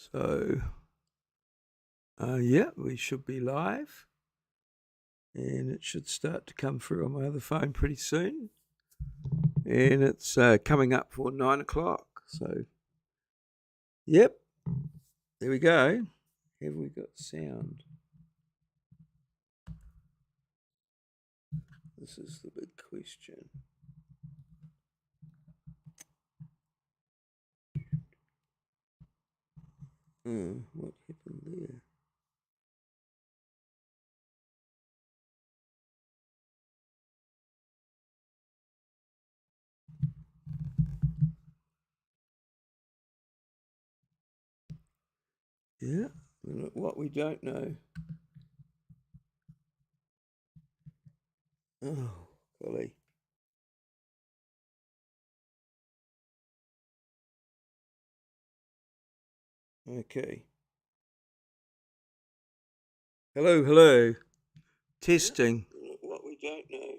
So, yeah, we should be live, and it should start to come through on my other phone pretty soon. And it's coming up for 9 o'clock. So, yep, there we go. Have we got sound? This is the big question. What happened there? Yeah, what we don't know. Oh, golly. Okay. Hello, hello. Testing. What we don't know.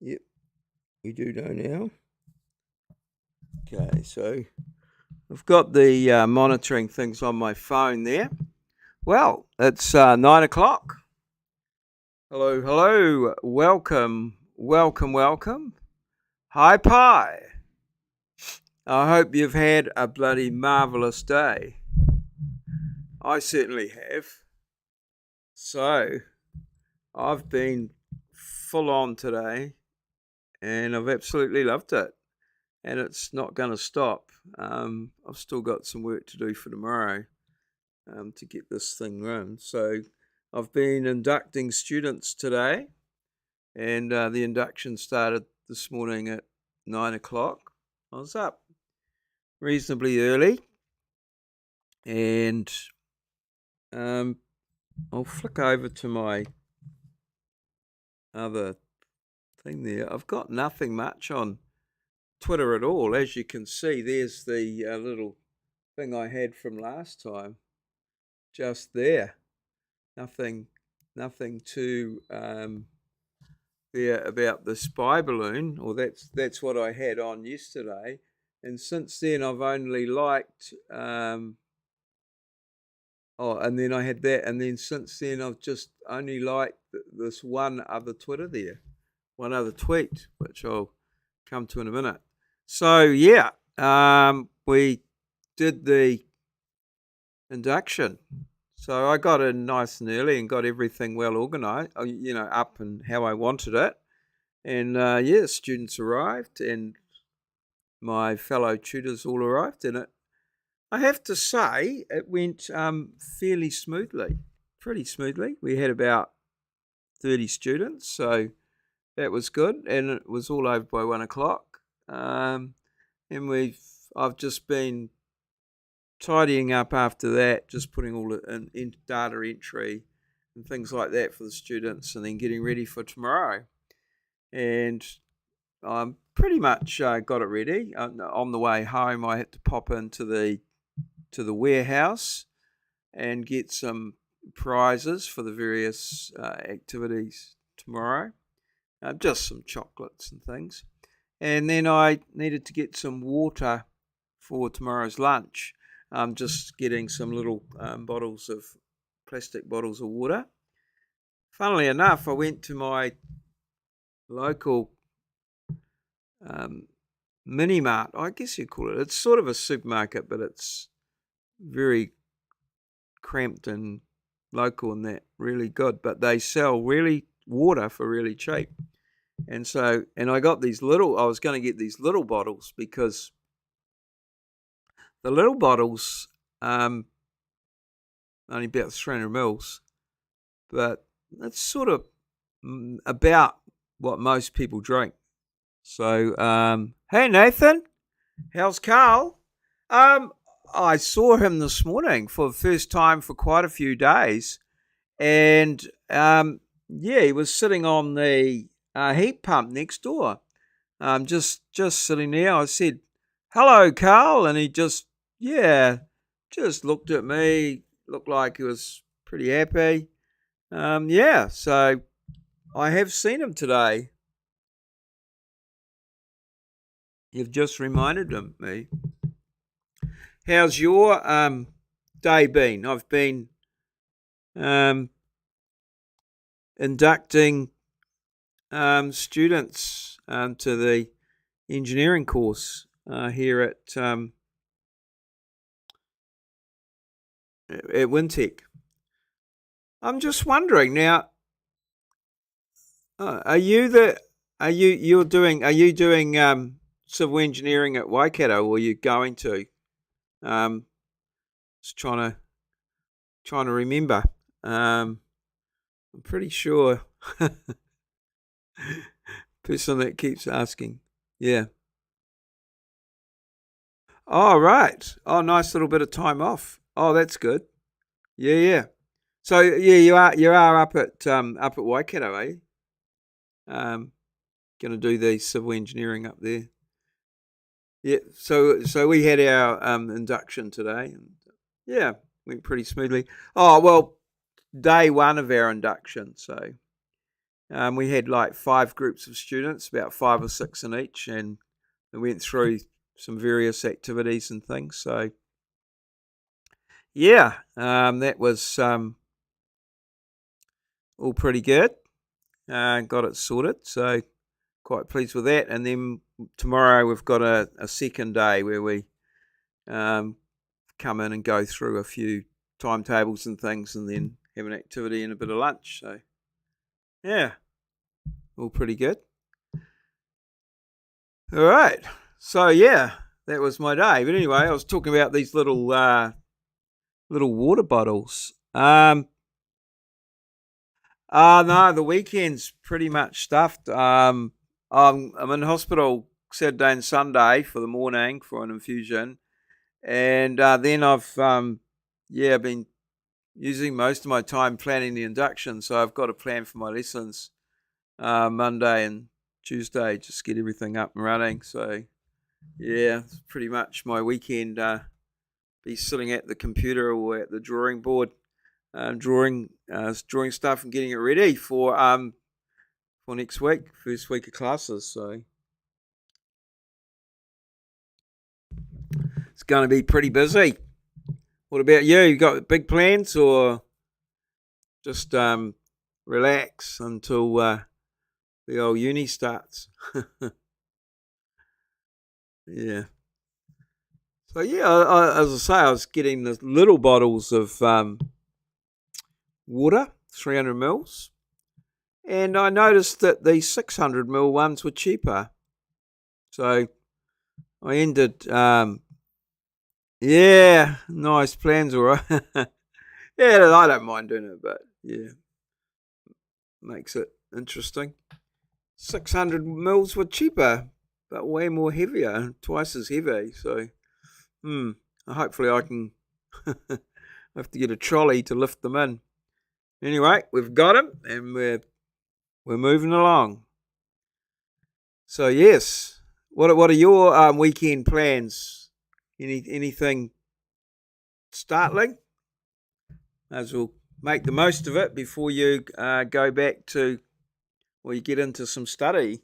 Yep, we do know now. Okay, so I've got the monitoring things on my phone there. Well, it's 9 o'clock. Hello, hello. Welcome, welcome, welcome. Hi, Pie. I hope you've had a bloody marvellous day. I certainly have. So, I've been full on today and I've absolutely loved it. And it's not going to stop. I've still got some work to do for tomorrow to get this thing run. So, I've been inducting students today, and the induction started this morning at 9 o'clock. I was up reasonably early, and I'll flick over to my other thing there. I've got nothing much on Twitter at all. As you can see, there's the little thing I had from last time, just there. Nothing too there about the spy balloon, or that's what I had on yesterday. And since then, I've only liked. And then I had that, and then since then, I've just only liked this one other Twitter there, one other tweet, which I'll come to in a minute. So yeah, we did the induction. So I got in nice and early and got everything well organised, up and how I wanted it. And yeah, students arrived and my fellow tutors all arrived in it. I have to say, it went fairly smoothly, pretty smoothly. We had about 30 students, so that was good. And it was all over by 1 o'clock. And I've just been tidying up after that, just putting all it in data entry and things like that for the students, and then getting ready for tomorrow. And I'm pretty much got it ready. On the way home, I had to pop into the warehouse and get some prizes for the various activities tomorrow. Just some chocolates and things. And then I needed to get some water for tomorrow's lunch. I'm just getting some little plastic bottles of water. Funnily enough, I went to my local mini mart, I guess you call it. It's sort of a supermarket, but it's very cramped and local and that, really good. But they sell really water for really cheap. And I got these I was going to get these little bottles because the little bottles, only about 300 mils, but that's sort of about what most people drink. So, hey Nathan, how's Carl? I saw him this morning for the first time for quite a few days, and yeah, he was sitting on the heat pump next door, just sitting there. I said, "Hello, Carl," and he just looked at me, looked like he was pretty happy. Yeah, so I have seen him today. You've just reminded me. how's your day been? I've been inducting students to the engineering course here at Wintec. I'm just wondering now. Are you doing civil engineering at Waikato, or are you going to? Just trying to remember. I'm pretty sure. Person that keeps asking. Yeah. Oh, right. Oh, nice little bit of time off. Oh, that's good. Yeah, yeah. So yeah, you are up at Waikato, eh? Going to do the civil engineering up there. Yeah. So we had our induction today, and yeah, went pretty smoothly. Oh well, day one of our induction. So we had like 5 groups of students, about 5 or 6 in each, and we went through some various activities and things. So yeah, that was all pretty good. Got it sorted, so quite pleased with that. And then tomorrow we've got a second day where we come in and go through a few timetables and things, and then have an activity and a bit of lunch. So yeah, all pretty good. All right. So yeah, that was my day. But anyway, I was talking about these little water bottles. No, the weekend's pretty much stuffed. I'm in hospital Saturday and Sunday for the morning for an infusion, and then I've been using most of my time planning the induction. So I've got a plan for my lessons Monday and Tuesday, just get everything up and running. So yeah, it's pretty much my weekend. Be sitting at the computer or at the drawing board, drawing stuff and getting it ready for next week, first week of classes. So it's going to be pretty busy. What about you? You got big plans, or just relax until the old uni starts? Yeah. So yeah, as I say, I was getting the little bottles of water, 300 mils, and I noticed that the 600 ml ones were cheaper. So I ended, yeah, nice plans, all right. Yeah, I don't mind doing it, but yeah, makes it interesting. 600 mils were cheaper, but way more heavier, twice as heavy. So, hopefully I can have to get a trolley to lift them in. Anyway, we've got them, and we're moving along. So yes, what are your weekend plans? Anything startling? As we'll make the most of it before you go back to, or you get into some study.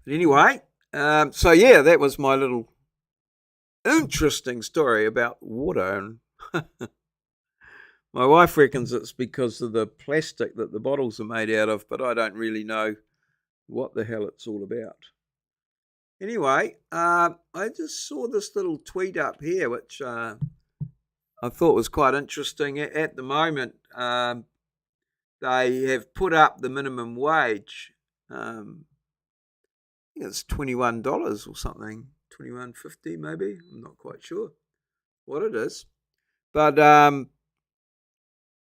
But anyway, so yeah, that was my little interesting story about water. And my wife reckons it's because of the plastic that the bottles are made out of, but I don't really know what the hell it's all about. Anyway, I just saw this little tweet up here, which I thought was quite interesting. At the moment, they have put up the minimum wage. I think it's $21 or something, $21.50 maybe. I'm not quite sure what it is, but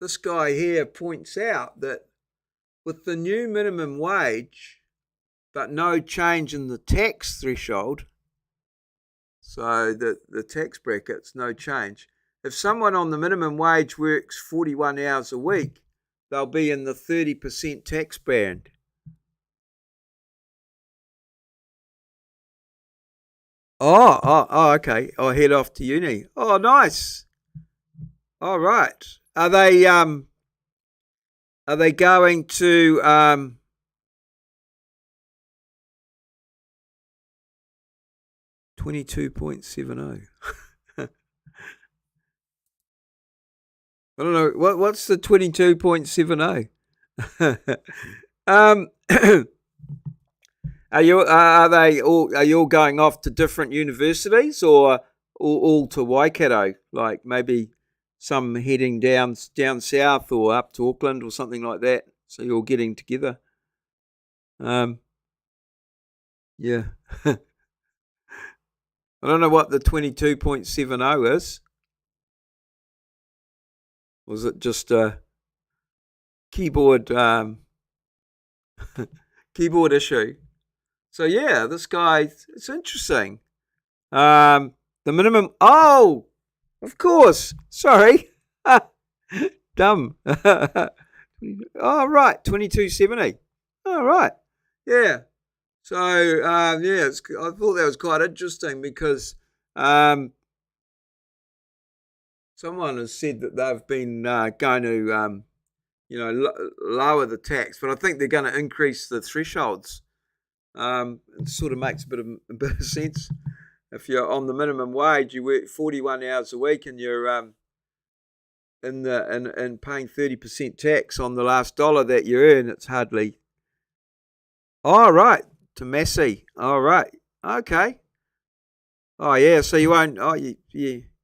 this guy here points out that with the new minimum wage, but no change in the tax threshold, so the tax brackets, no change. If someone on the minimum wage works 41 hours a week, they'll be in the 30% tax band. Oh, okay. I'll head off to uni. Oh, nice. All right. Are they going to 22.70. I don't know what's the 22.70. Are you all going off to different universities, or all to Waikato? Like maybe some heading down south or up to Auckland or something like that. So you're all getting together. Yeah. I don't know what the 22.70 is. Was it just a keyboard keyboard issue? So yeah, this guy, it's interesting. The minimum. Oh, of course. Sorry, dumb. Oh right, 22.70. All right, yeah. So yeah, I thought that was quite interesting because someone has said that they've been going to lower the tax, but I think they're going to increase the thresholds. It sort of makes a bit of sense. If you're on the minimum wage, you work 41 hours a week, and you're in paying 30% tax on the last dollar that you earn. It's hardly. Oh right, to Massey. All right, okay. Oh yeah, so you won't. Oh you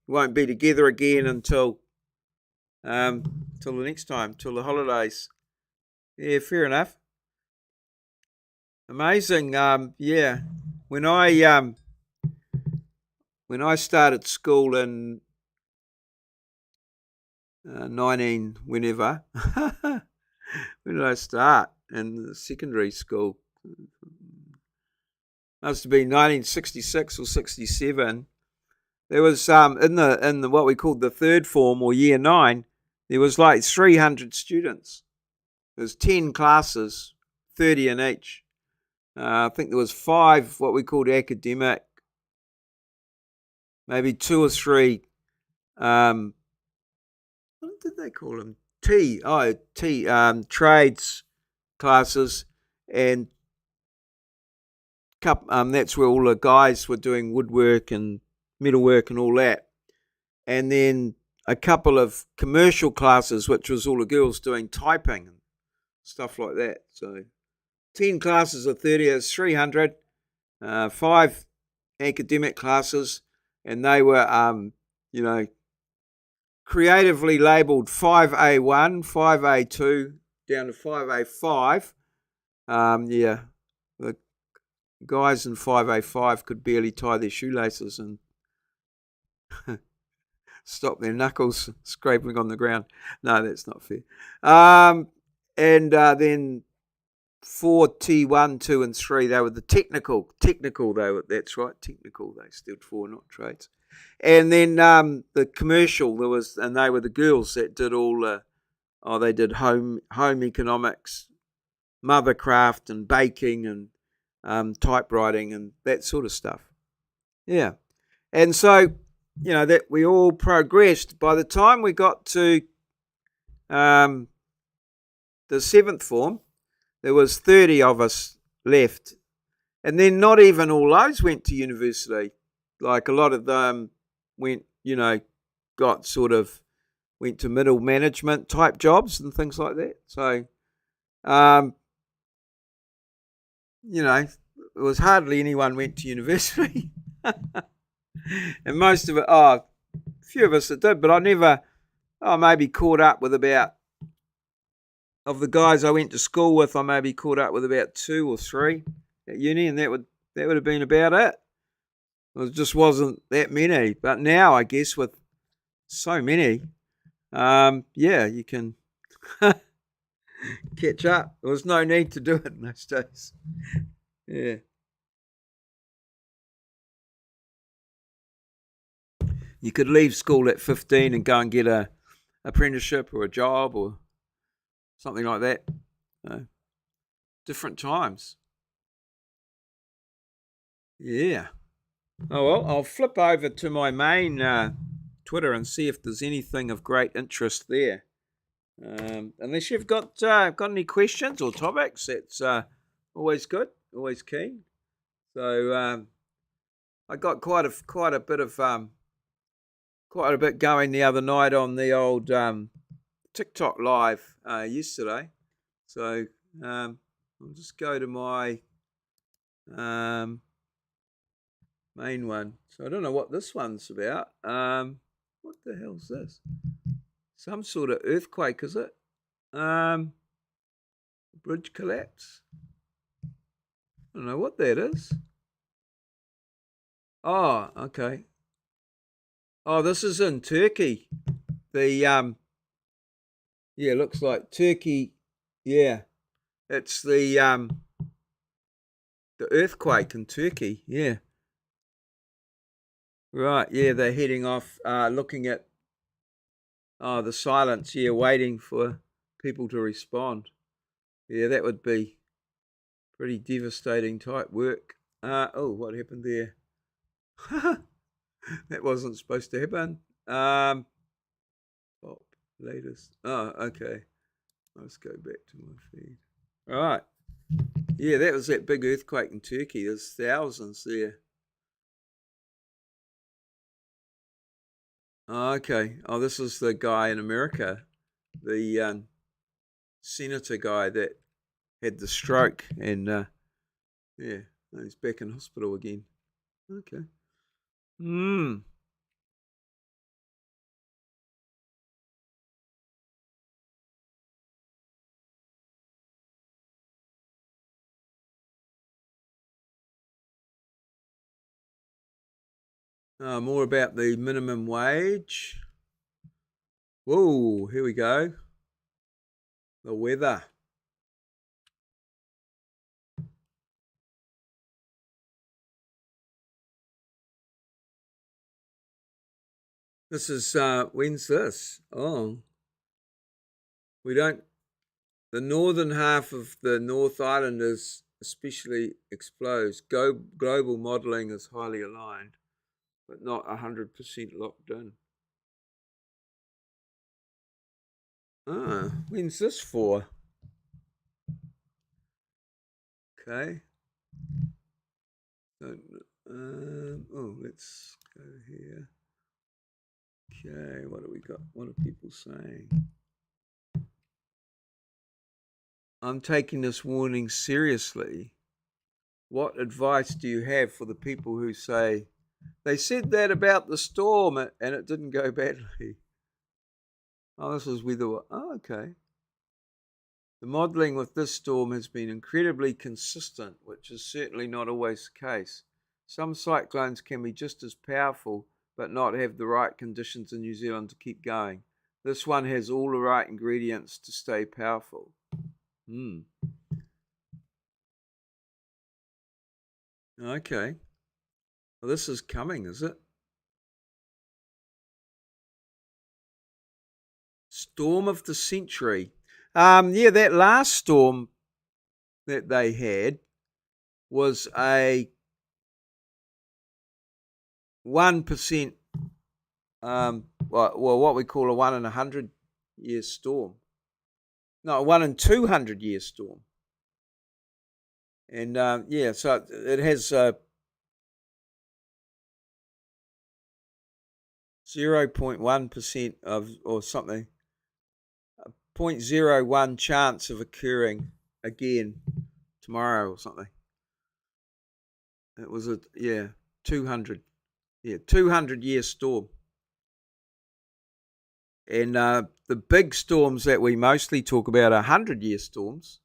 won't be together again until the next time, till the holidays. Yeah, fair enough. Amazing. Yeah, when I started school in 19 whenever, when did I start? In secondary school. Must have been 1966 or 67. There was in the what we called the third form or year 9. There was like 300 students. There's 10 classes, 30 in each. I think there was 5 what we called academic, maybe 2 or 3. What did they call them? Trades classes, and that's where all the guys were doing woodwork and metalwork and all that. And then a couple of commercial classes, which was all the girls doing typing and stuff like that. So 10 classes of 30 is 300, 5 academic classes, and they were, creatively labelled 5A1, 5A2, down to 5A5. Yeah, the guys in 5A5 could barely tie their shoelaces and stop their knuckles scraping on the ground. No, that's not fair. And then 4T1, 2, and 3, they were the technical. That's right, technical. They stood for, not trades. And then the commercial, and they were the girls that did all. They did home economics, mothercraft, and baking, and typewriting, and that sort of stuff. Yeah, and so that we all progressed. By the time we got to the 7th form, there was 30 of us left, and then not even all those went to university. Like a lot of them went to middle management type jobs and things like that. So, it was hardly anyone went to university. And most of it, a few of us that did, but I never, maybe caught up with about, of the guys I went to school with, I maybe caught up with about 2 or 3 at uni, and that would have been about it. It just wasn't that many. But now, I guess, with so many, you can catch up. There was no need to do it in those days. Yeah. You could leave school at 15 and go and get a apprenticeship or a job or something like that. Different times. Yeah. Oh, well, I'll flip over to my main Twitter and see if there's anything of great interest there. Unless you've got any questions or topics, that's always good, always keen. So, I got quite a bit going the other night on the old TikTok live yesterday. So I'll just go to my main one. So I don't know what this one's about. What the hell's this? Some sort of earthquake, is it? Bridge collapse. I don't know what that is. Oh, okay. Oh, this is in Turkey. The yeah, looks like Turkey. Yeah, it's the earthquake in Turkey. Yeah, right. Yeah, they're heading off, looking at the silence. Yeah, waiting for people to respond. Yeah, that would be pretty devastating type work. Oh, what happened there? That wasn't supposed to happen. Pop latest. Oh, okay. Let's go back to my feed. All right. Yeah, that was that big earthquake in Turkey. There's thousands there. Oh, okay. Oh, this is the guy in America, the senator guy that had the stroke, and yeah, he's back in hospital again. Okay. Hmm. More about the minimum wage. Whoa, here we go. The weather. This is when's this? Oh, we don't. The northern half of the North Island is especially exposed. Global modelling is highly aligned, but not 100% locked in. When's this for? Okay. So, let's go here. Okay, what do we got? What are people saying? I'm taking this warning seriously. What advice do you have for the people who say, they said that about the storm and it didn't go badly? Oh, this is weather. Oh, okay. The modelling with this storm has been incredibly consistent, which is certainly not always the case. Some cyclones can be just as powerful, but not have the right conditions in New Zealand to keep going. This one has all the right ingredients to stay powerful. Okay. Well, this is coming, is it? Storm of the century. Yeah, that last storm that they had was a 1%, well, what we call a 1 in 100-year storm. No, a 1 in 200-year storm. And yeah, so it has 0.1% of, or something, 0.01 chance of occurring again tomorrow or something. It was 200, 200-year storm. And the big storms that we mostly talk about are 100-year storms,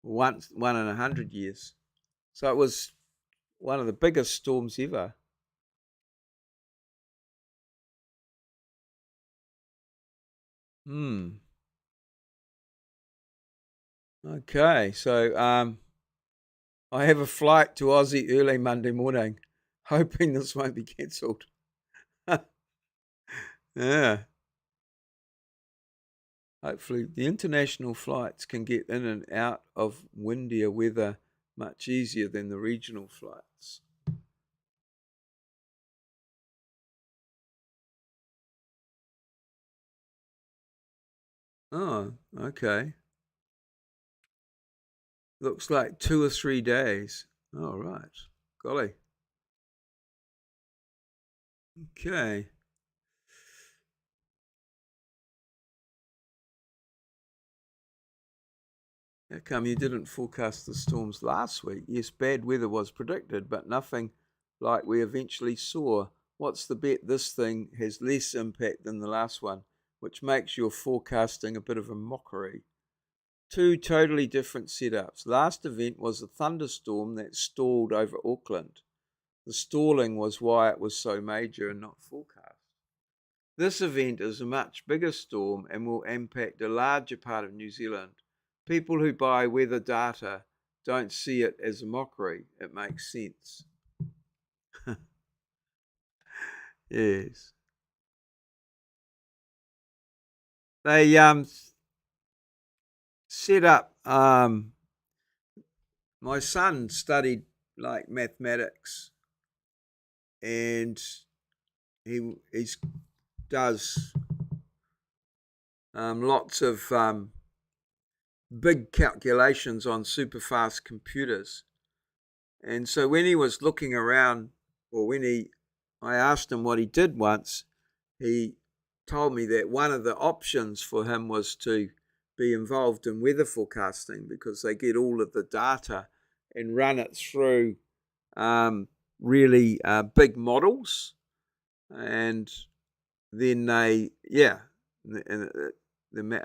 one in 100 years. So it was one of the biggest storms ever. Okay, so I have a flight to Aussie early Monday morning, hoping this won't be cancelled. Yeah. Hopefully the international flights can get in and out of windier weather much easier than the regional flights. Oh, okay. Looks like 2 or 3 days. All right. Golly. Okay. How come you didn't forecast the storms last week? Yes, bad weather was predicted, but nothing like we eventually saw. What's the bet this thing has less impact than the last one, which makes your forecasting a bit of a mockery? Two totally different setups. Last event was a thunderstorm that stalled over Auckland. The stalling was why it was so major and not forecast. This event is a much bigger storm and will impact a larger part of New Zealand. People who buy weather data don't see it as a mockery. It makes sense. Yes. They set up my son studied like mathematics, and he does lots of big calculations on super fast computers. And so when he was looking around, or I asked him what he did once, he told me that one of the options for him was to be involved in weather forecasting, because they get all of the data and run it through really big models, and then a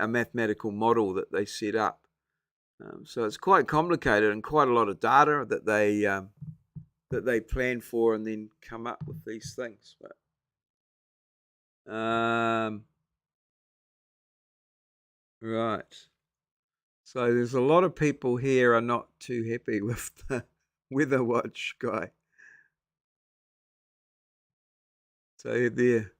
mathematical model that they set up. So it's quite complicated and quite a lot of data that they plan for and then come up with these things. But right. So there's a lot of people here are not too happy with the weather watch guy. So there.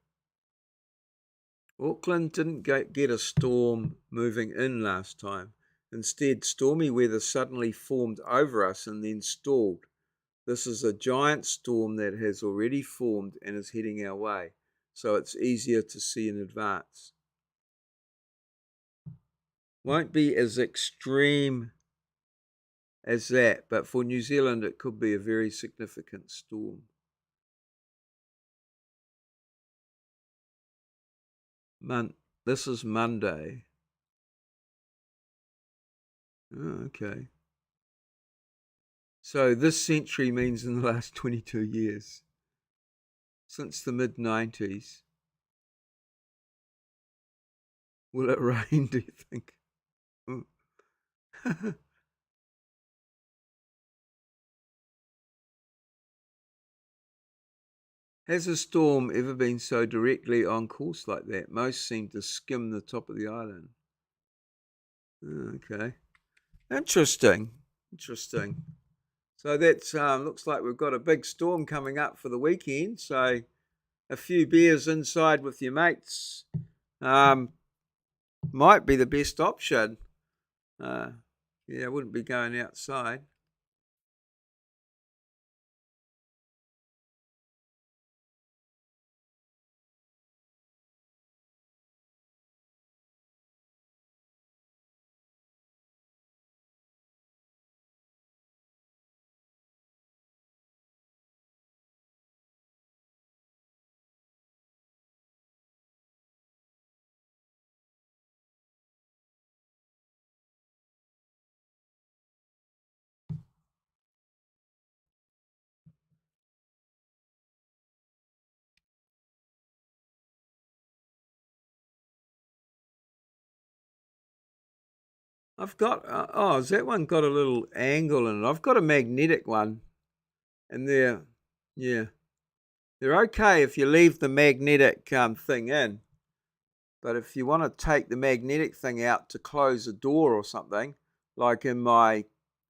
Auckland didn't get a storm moving in last time. Instead, stormy weather suddenly formed over us and then stalled. This is a giant storm that has already formed and is heading our way, so it's easier to see in advance. Won't be as extreme as that, but for New Zealand it could be a very significant storm. This is Monday. Oh, okay. So this century means in the last 22 years. Since the mid-90s. Will it rain, do you think? Has a storm ever been so directly on course like that? Most seem to skim the top of the island. Okay. Interesting. So that looks like we've got a big storm coming up for the weekend. So a few beers inside with your mates might be the best option. I wouldn't be going outside. I've got, has that one got a little angle in it? I've got a magnetic one, and yeah, they're okay if you leave the magnetic thing in. But if you want to take the magnetic thing out to close a door or something, like in my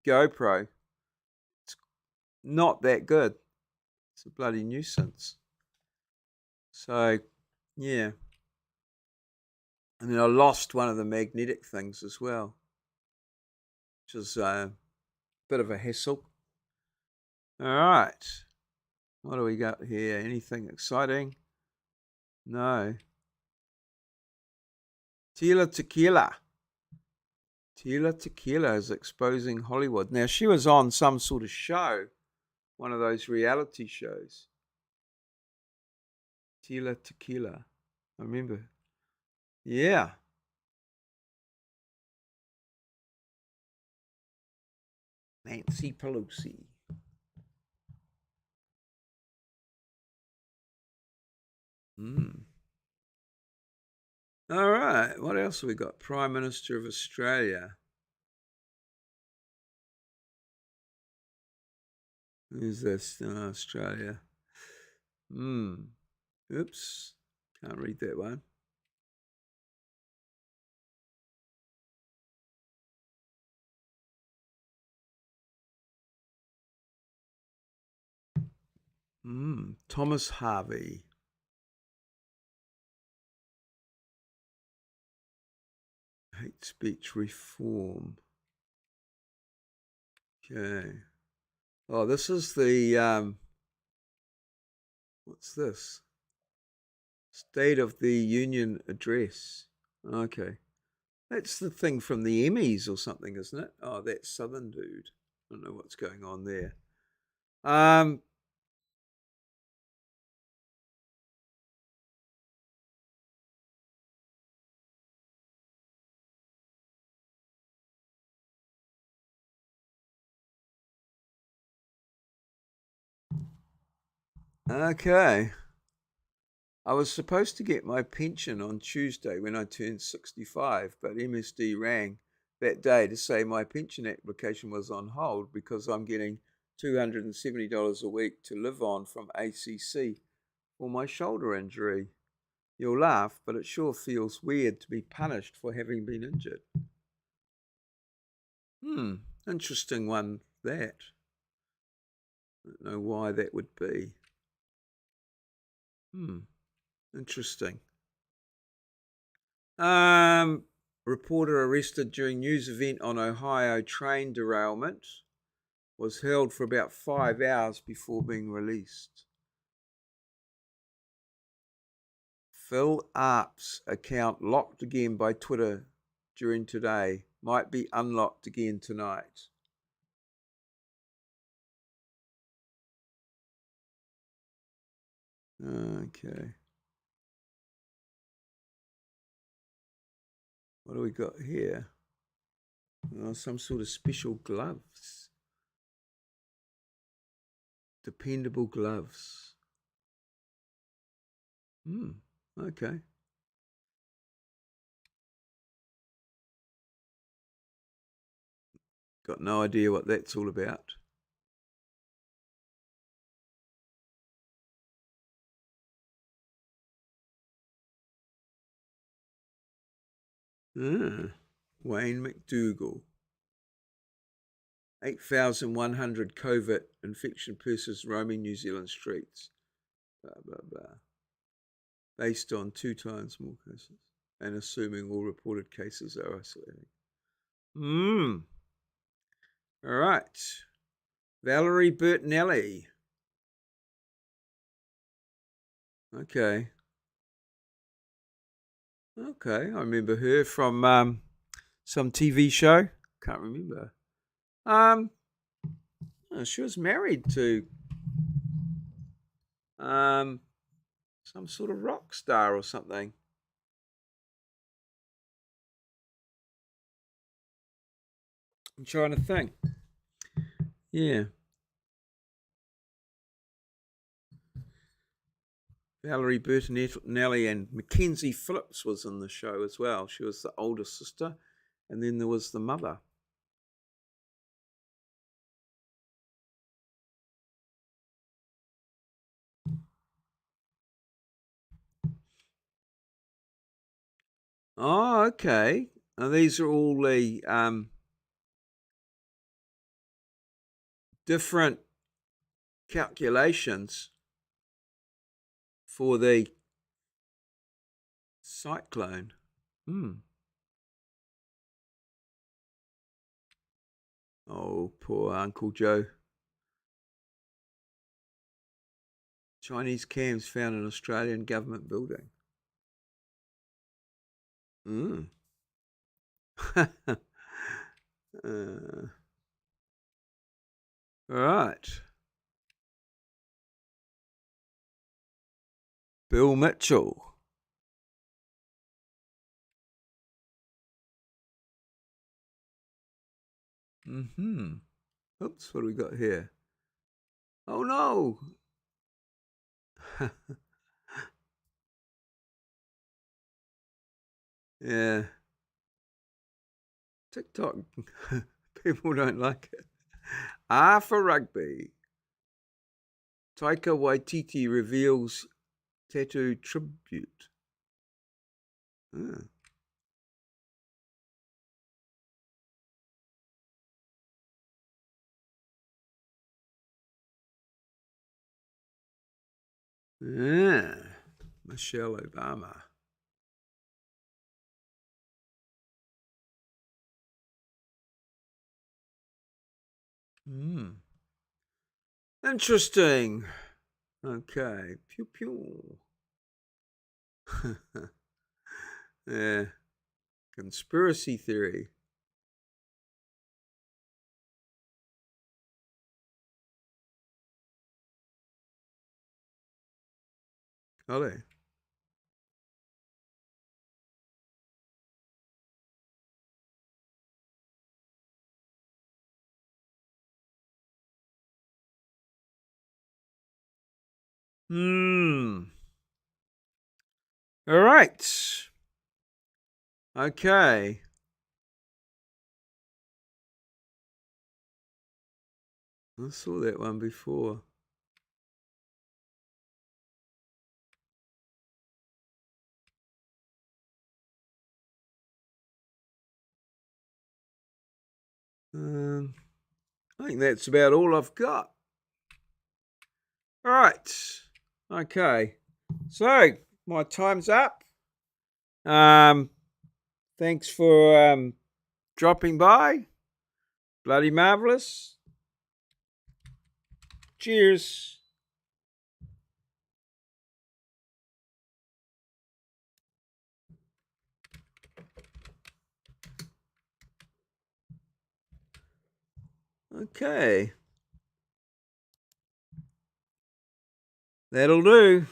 GoPro, it's not that good. It's a bloody nuisance. So, yeah. And then I lost one of the magnetic things as well, which is a bit of a hassle. All right. What do we got here? Anything exciting? No. Tila Tequila. Tila Tequila is exposing Hollywood. Now, she was on some sort of show, one of those reality shows. Tequila. I remember. Yeah. Nancy Pelosi. All right. What else have we got? Prime Minister of Australia. Who's this? Australia. Oops. Can't read that one. Thomas Harvey. Hate speech reform. Okay. Oh, this is the what's this? State of the Union Address. Okay. That's the thing from the Emmys or something, isn't it? Oh, that Southern dude. I don't know what's going on there. Okay. I was supposed to get my pension on Tuesday when I turned 65, but MSD rang that day to say my pension application was on hold because I'm getting $270 a week to live on from ACC for my shoulder injury. You'll laugh, but it sure feels weird to be punished for having been injured. Interesting one, that. I don't know why that would be. Interesting. Reporter arrested during news event on Ohio train derailment was held for about 5 hours before being released. Phil Arp's account locked again by Twitter during today. Might be unlocked again tonight. Okay. What do we got here? Oh, some sort of special gloves. Dependable gloves. Okay. Got no idea what that's all about. Wayne McDougall. 8,100 COVID infection persons roaming New Zealand streets. Blah, blah, blah. Based on 2 times more cases and assuming all reported cases are isolating. All right. Valerie Bertinelli. Okay. Okay. I remember her from some TV show. Can't remember. She was married to some sort of rock star or something. I'm trying to think. Yeah. Valerie Bertinelli and Mackenzie Phillips was in the show as well. She was the older sister, and then there was the mother. Oh, okay. Now, these are all the different calculations for the cyclone. Oh, poor Uncle Joe. Chinese cams found in Australian government building. All right. Bill Mitchell. Oops, what do we got here? Oh no. Yeah. TikTok. People don't like it. R for rugby. Taika Waititi reveals tattoo tribute. Ah. Yeah. Michelle Obama. Interesting. Okay. Pew pew. Yeah. Conspiracy theory. Are they? All right. Okay. I saw that one before. I think that's about all I've got. All right. Okay. So my time's up. Thanks for dropping by. Bloody marvelous. Cheers. Okay. That'll do.